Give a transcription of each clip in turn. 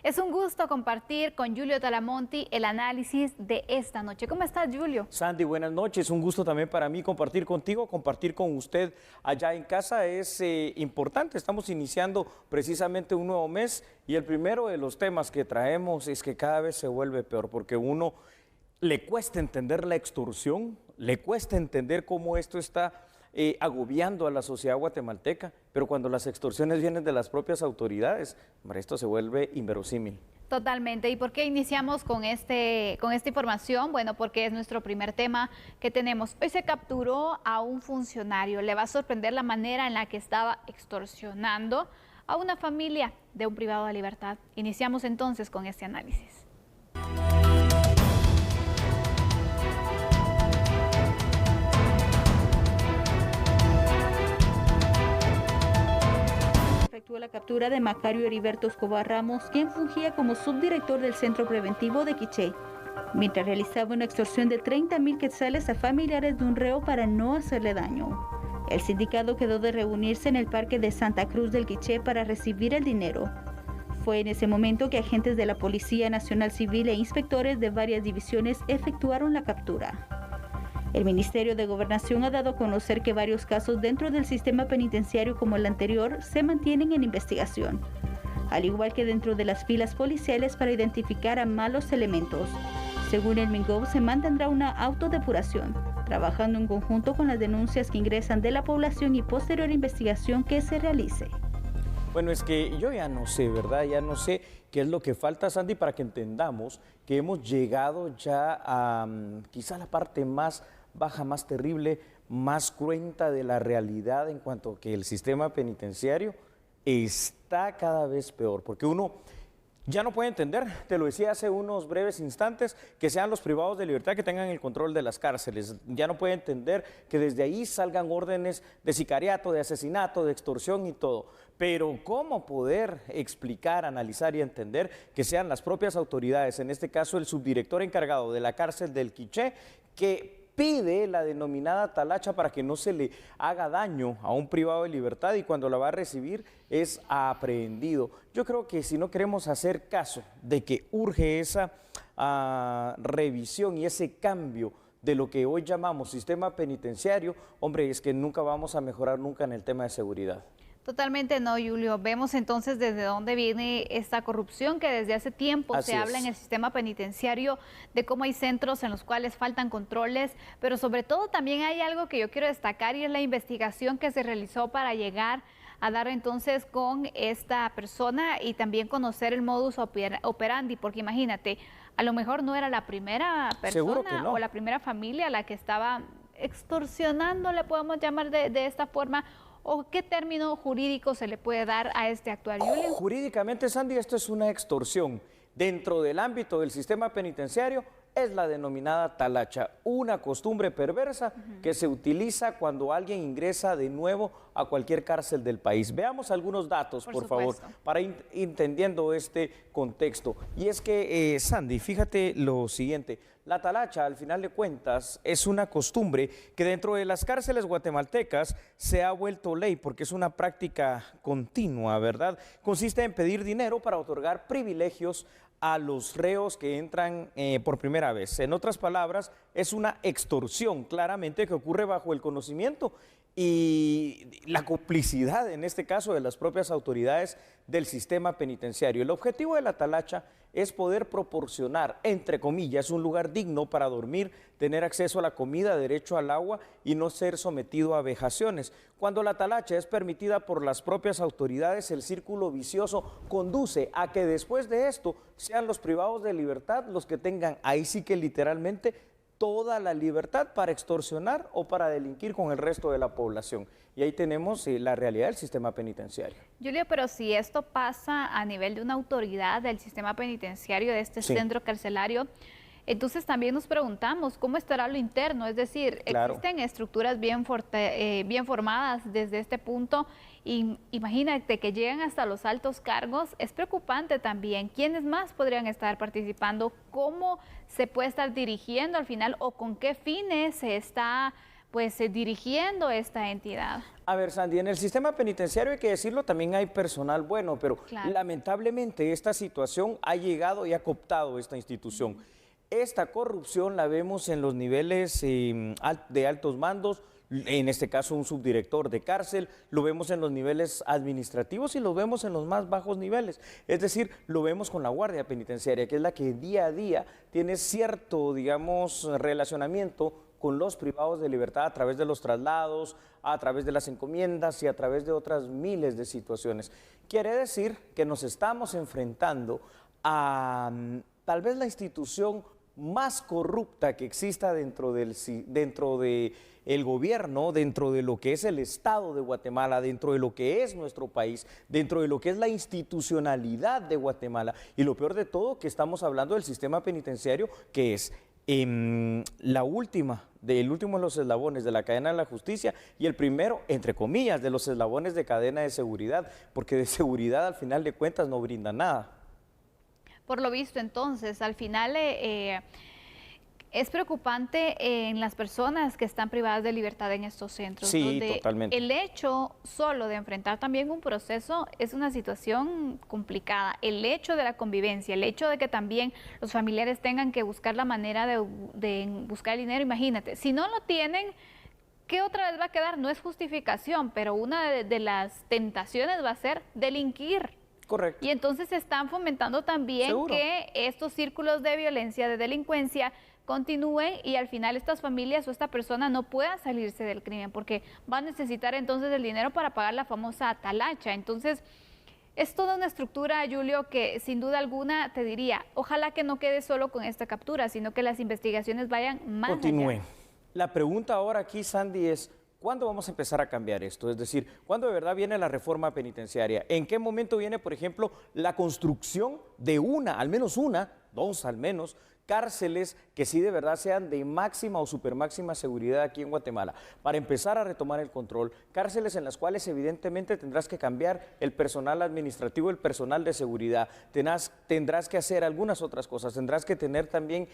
Es un gusto compartir con Julio Talamonti el análisis de esta noche. ¿Cómo estás, Julio? Sandy, buenas noches. Un gusto también para mí compartir contigo, compartir con usted allá en casa. Es importante, estamos iniciando precisamente un nuevo mes y el primero de los temas que traemos es que cada vez se vuelve peor porque uno le cuesta entender la extorsión, le cuesta entender cómo esto está agobiando a la sociedad guatemalteca, pero cuando las extorsiones vienen de las propias autoridades, hombre, esto se vuelve inverosímil. Totalmente. ¿Y por qué iniciamos con esta información? Bueno, porque es nuestro primer tema que tenemos. Hoy se capturó a un funcionario. Le va a sorprender la manera en la que estaba extorsionando a una familia de un privado de libertad. Iniciamos entonces con este análisis. Efectuó la captura de Macario Heriberto Escobar Ramos, quien fungía como subdirector del Centro Preventivo de Quiché, mientras realizaba una extorsión de 30,000 quetzales a familiares de un reo para no hacerle daño. El sindicato quedó de reunirse en el Parque de Santa Cruz del Quiché para recibir el dinero. Fue en ese momento que agentes de la Policía Nacional Civil e inspectores de varias divisiones efectuaron la captura. El Ministerio de Gobernación ha dado a conocer que varios casos dentro del sistema penitenciario como el anterior se mantienen en investigación, al igual que dentro de las filas policiales para identificar a malos elementos. Según el MINGOV, se mantendrá una autodepuración, trabajando en conjunto con las denuncias que ingresan de la población y posterior investigación que se realice. Bueno, es que yo ya no sé, ¿verdad? Ya no sé qué es lo que falta, Sandy, para que entendamos que hemos llegado ya a quizá la parte más baja, más terrible, más cruenta de la realidad en cuanto a que el sistema penitenciario está cada vez peor, porque uno ya no puede entender, te lo decía hace unos breves instantes, que sean los privados de libertad que tengan el control de las cárceles. Ya no puede entender que desde ahí salgan órdenes de sicariato, de asesinato, de extorsión y todo. Pero ¿cómo poder explicar, analizar y entender que sean las propias autoridades, en este caso el subdirector encargado de la cárcel del Quiché, que pide la denominada talacha para que no se le haga daño a un privado de libertad y cuando la va a recibir es aprehendido? Yo creo que si no queremos hacer caso de que urge esa revisión y ese cambio de lo que hoy llamamos sistema penitenciario, hombre, es que nunca vamos a mejorar nunca en el tema de seguridad. Totalmente no, Julio. Vemos entonces desde dónde viene esta corrupción que desde hace tiempo se habla en el sistema penitenciario, de cómo hay centros en los cuales faltan controles, pero sobre todo también hay algo que yo quiero destacar y es la investigación que se realizó para llegar a dar entonces con esta persona y también conocer el modus operandi, porque imagínate, a lo mejor no era la primera persona o la primera familia la que estaba extorsionando, le podemos llamar de esta forma. ¿O qué término jurídico se le puede dar a este actuar, Julio? Jurídicamente, Sandy, esto es una extorsión. Dentro del ámbito del sistema penitenciario es la denominada talacha, una costumbre perversa que se utiliza cuando alguien ingresa de nuevo a cualquier cárcel del país. Veamos algunos datos, por favor, para ir entendiendo este contexto. Y es que, Sandy, fíjate lo siguiente. La talacha, al final de cuentas, es una costumbre que dentro de las cárceles guatemaltecas se ha vuelto ley porque es una práctica continua, ¿verdad? Consiste en pedir dinero para otorgar privilegios a los reos que entran por primera vez. En otras palabras, es una extorsión claramente que ocurre bajo el conocimiento y la complicidad, en este caso, de las propias autoridades del sistema penitenciario. El objetivo de la talacha es poder proporcionar, entre comillas, un lugar digno para dormir, tener acceso a la comida, derecho al agua y no ser sometido a vejaciones. Cuando la talacha es permitida por las propias autoridades, el círculo vicioso conduce a que después de esto sean los privados de libertad los que tengan, ahí sí que literalmente, toda la libertad para extorsionar o para delinquir con el resto de la población. Y ahí tenemos la realidad del sistema penitenciario. Julio, pero si esto pasa a nivel de una autoridad del sistema penitenciario, de este centro carcelario, entonces también nos preguntamos cómo estará lo interno, es decir, existen estructuras bien formadas desde este punto y imagínate que llegan hasta los altos cargos, es preocupante también. ¿Quiénes más podrían estar participando? ¿Cómo se puede estar dirigiendo al final o con qué fines se está pues dirigiendo esta entidad. A ver, Sandy, en el sistema penitenciario hay que decirlo, también hay personal bueno, pero lamentablemente esta situación ha llegado y ha cooptado esta institución. Esta corrupción la vemos en los niveles de altos mandos, en este caso un subdirector de cárcel, lo vemos en los niveles administrativos y lo vemos en los más bajos niveles. Es decir, lo vemos con la Guardia Penitenciaria, que es la que día a día tiene cierto, digamos, relacionamiento con los privados de libertad a través de los traslados, a través de las encomiendas y a través de otras miles de situaciones. Quiere decir que nos estamos enfrentando a tal vez la institución más corrupta que exista dentro del gobierno, dentro de lo que es el Estado de Guatemala, dentro de lo que es nuestro país, dentro de lo que es la institucionalidad de Guatemala. Y lo peor de todo, que estamos hablando del sistema penitenciario, que es el último de los eslabones de la cadena de la justicia y el primero, entre comillas, de los eslabones de cadena de seguridad, porque de seguridad al final de cuentas no brinda nada. Por lo visto, entonces, al final es preocupante en las personas que están privadas de libertad en estos centros. Sí, donde totalmente. el hecho solo de enfrentar también un proceso es una situación complicada. El hecho de la convivencia, el hecho de que también los familiares tengan que buscar la manera de buscar el dinero, imagínate, si no lo tienen, ¿qué otra vez va a quedar? No es justificación, pero una de las tentaciones va a ser delinquir. Correcto. Y entonces se están fomentando también Seguro. que estos círculos de violencia, de delincuencia, continúen y al final estas familias o esta persona no pueda salirse del crimen porque va a necesitar entonces el dinero para pagar la famosa talacha. Entonces, es toda una estructura, Julio, que sin duda alguna te diría, ojalá que no quede solo con esta captura, sino que las investigaciones vayan más allá. Continúen. La pregunta ahora aquí, Sandy, es ¿cuándo vamos a empezar a cambiar esto? Es decir, ¿cuándo de verdad viene la reforma penitenciaria? ¿En qué momento viene, por ejemplo, la construcción de al menos dos al menos, cárceles que sí de verdad sean de máxima o supermáxima seguridad aquí en Guatemala, para empezar a retomar el control, cárceles en las cuales evidentemente tendrás que cambiar el personal administrativo, el personal de seguridad, tendrás que hacer algunas otras cosas, tendrás que tener también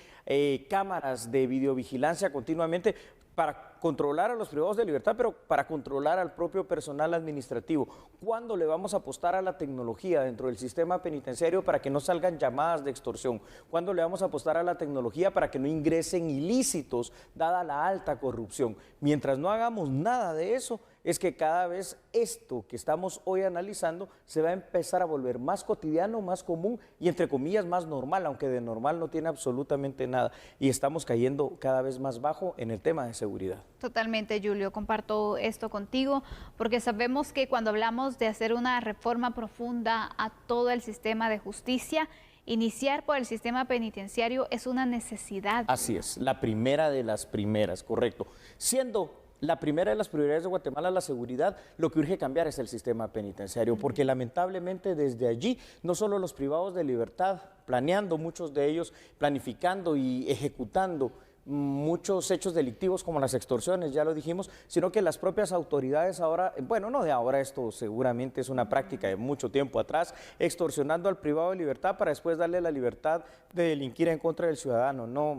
cámaras de videovigilancia continuamente para controlar a los privados de libertad, pero para controlar al propio personal administrativo. ¿Cuándo le vamos a apostar a la tecnología dentro del sistema penitenciario para que no salgan llamadas de extorsión? ¿Cuándo le vamos a apostar a la tecnología para que no ingresen ilícitos, dada la alta corrupción? Mientras no hagamos nada de eso, es que cada vez esto que estamos hoy analizando se va a empezar a volver más cotidiano, más común y entre comillas más normal, aunque de normal no tiene absolutamente nada. Y estamos cayendo cada vez más bajo en el tema de seguridad. Totalmente, Julio, comparto esto contigo, porque sabemos que cuando hablamos de hacer una reforma profunda a todo el sistema de justicia, iniciar por el sistema penitenciario es una necesidad. Así es, la primera de las primeras, correcto. Siendo la primera de las prioridades de Guatemala la seguridad, lo que urge cambiar es el sistema penitenciario, porque lamentablemente desde allí, no solo los privados de libertad, planeando muchos de ellos, planificando y ejecutando muchos hechos delictivos como las extorsiones, ya lo dijimos, sino que las propias autoridades ahora, bueno, no de ahora, esto seguramente es una práctica de mucho tiempo atrás, extorsionando al privado de libertad para después darle la libertad de delinquir en contra del ciudadano. No,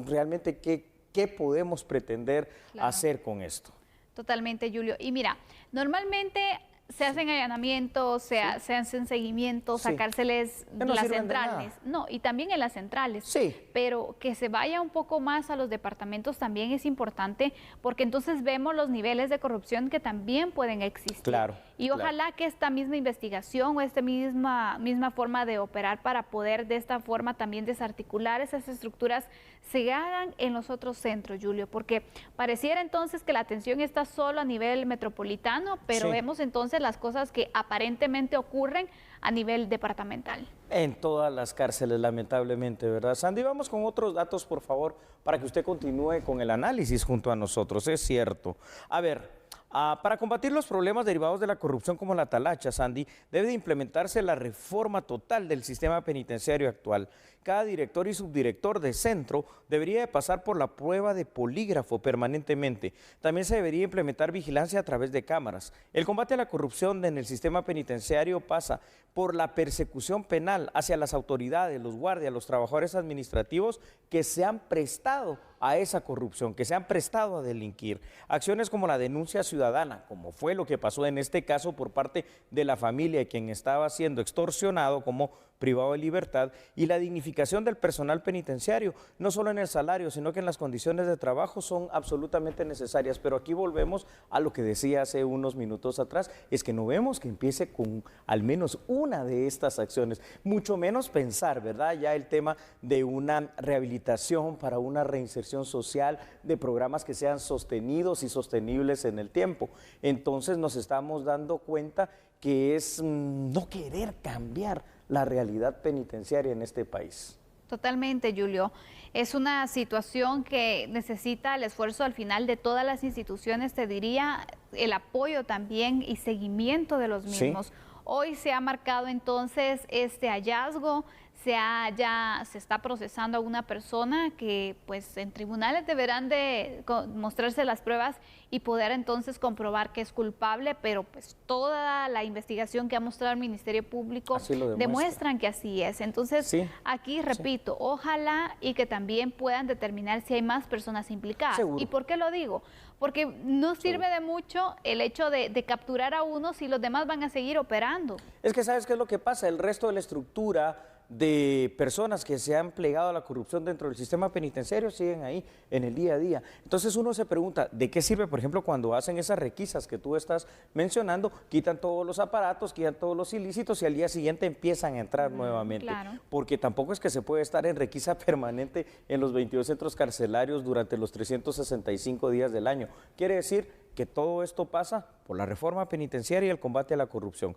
realmente, ¿qué podemos pretender hacer con esto? Totalmente, Julio. Y mira, normalmente se hacen allanamientos, se hacen seguimientos a cárceles no las sirven de centrales. nada. No, y también en las centrales. Sí. Pero que se vaya un poco más a los departamentos también es importante, porque entonces vemos los niveles de corrupción que también pueden existir. Claro. Y ojalá que esta misma investigación o esta misma forma de operar para poder de esta forma también desarticular esas estructuras se hagan en los otros centros, Julio, porque pareciera entonces que la atención está solo a nivel metropolitano, pero vemos entonces las cosas que aparentemente ocurren a nivel departamental. En todas las cárceles, lamentablemente, ¿verdad? Sandy, vamos con otros datos, por favor, para que usted continúe con el análisis junto a nosotros. Es cierto. A ver, para combatir los problemas derivados de la corrupción como la talacha, Sandy, debe de implementarse la reforma total del sistema penitenciario actual. Cada director y subdirector de centro debería de pasar por la prueba de polígrafo permanentemente. También se debería implementar vigilancia a través de cámaras. El combate a la corrupción en el sistema penitenciario pasa por la persecución penal hacia las autoridades, los guardias, los trabajadores administrativos que se han prestado a esa corrupción, que se han prestado a delinquir. Acciones como la denuncia ciudadana, como fue lo que pasó en este caso por parte de la familia de quien estaba siendo extorsionado como privado de libertad, y la dignificación del personal penitenciario, no solo en el salario, sino que en las condiciones de trabajo son absolutamente necesarias. Pero aquí volvemos a lo que decía hace unos minutos atrás, es que no vemos que empiece con al menos una de estas acciones, mucho menos pensar, ¿verdad? Ya el tema de una rehabilitación para una reinserción social, de programas que sean sostenidos y sostenibles en el tiempo. Entonces nos estamos dando cuenta que es no querer cambiar la realidad penitenciaria en este país. Totalmente, Julio. Es una situación que necesita el esfuerzo al final de todas las instituciones, te diría, el apoyo también y seguimiento de los mismos. Sí. Hoy se ha marcado entonces este hallazgo, ya se está procesando a una persona que pues en tribunales deberán de mostrarse las pruebas y poder entonces comprobar que es culpable, pero pues toda la investigación que ha mostrado el Ministerio Público demuestran que así es. Entonces sí, aquí repito, sí, ojalá y que también puedan determinar si hay más personas implicadas. Seguro. ¿Y por qué lo digo? Porque no sirve de mucho el hecho de capturar a uno si los demás van a seguir operando. Es que ¿sabes qué es lo que pasa? El resto de la estructura de personas que se han plegado a la corrupción dentro del sistema penitenciario siguen ahí en el día a día. Entonces uno se pregunta, ¿de qué sirve, por ejemplo, cuando hacen esas requisas que tú estás mencionando? Quitan todos los aparatos, quitan todos los ilícitos y al día siguiente empiezan a entrar nuevamente. Claro. Porque tampoco es que se puede estar en requisa permanente en los 22 centros carcelarios durante los 365 días del año. Quiere decir que todo esto pasa por la reforma penitenciaria y el combate a la corrupción.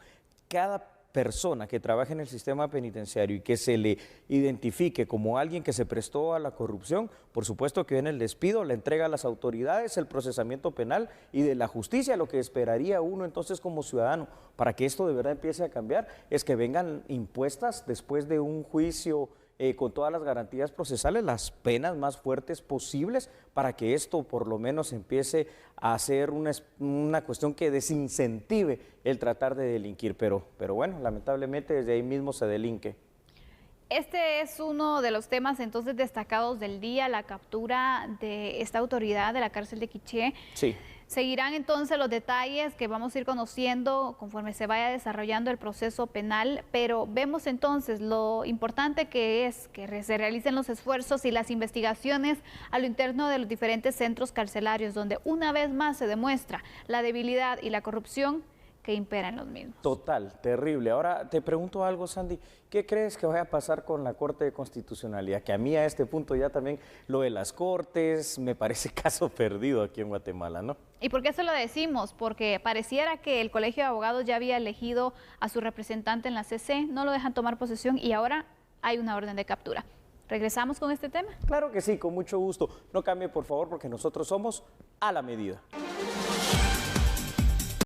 Cada persona que trabaje en el sistema penitenciario y que se le identifique como alguien que se prestó a la corrupción, por supuesto que viene el despido, la entrega a las autoridades, el procesamiento penal y de la justicia. Lo que esperaría uno entonces como ciudadano para que esto de verdad empiece a cambiar es que vengan impuestas después de un juicio con todas las garantías procesales, las penas más fuertes posibles para que esto por lo menos empiece a ser una cuestión que desincentive el tratar de delinquir, pero bueno, lamentablemente desde ahí mismo se delinque. Este es uno de los temas entonces destacados del día, la captura de esta autoridad de la cárcel de Quiché. Sí. Seguirán entonces los detalles que vamos a ir conociendo conforme se vaya desarrollando el proceso penal, pero vemos entonces lo importante que es que se realicen los esfuerzos y las investigaciones a lo interno de los diferentes centros carcelarios, donde una vez más se demuestra la debilidad y la corrupción que imperan los mismos. Total, terrible. Ahora te pregunto algo, Sandy, ¿qué crees que vaya a pasar con la Corte de Constitucionalidad? Que a mí a este punto ya también lo de las Cortes me parece caso perdido aquí en Guatemala, ¿no? ¿Y por qué se lo decimos? Porque pareciera que el Colegio de Abogados ya había elegido a su representante en la CC, no lo dejan tomar posesión y ahora hay una orden de captura. ¿Regresamos con este tema? Claro que sí, con mucho gusto. No cambie, por favor, porque nosotros somos a la medida.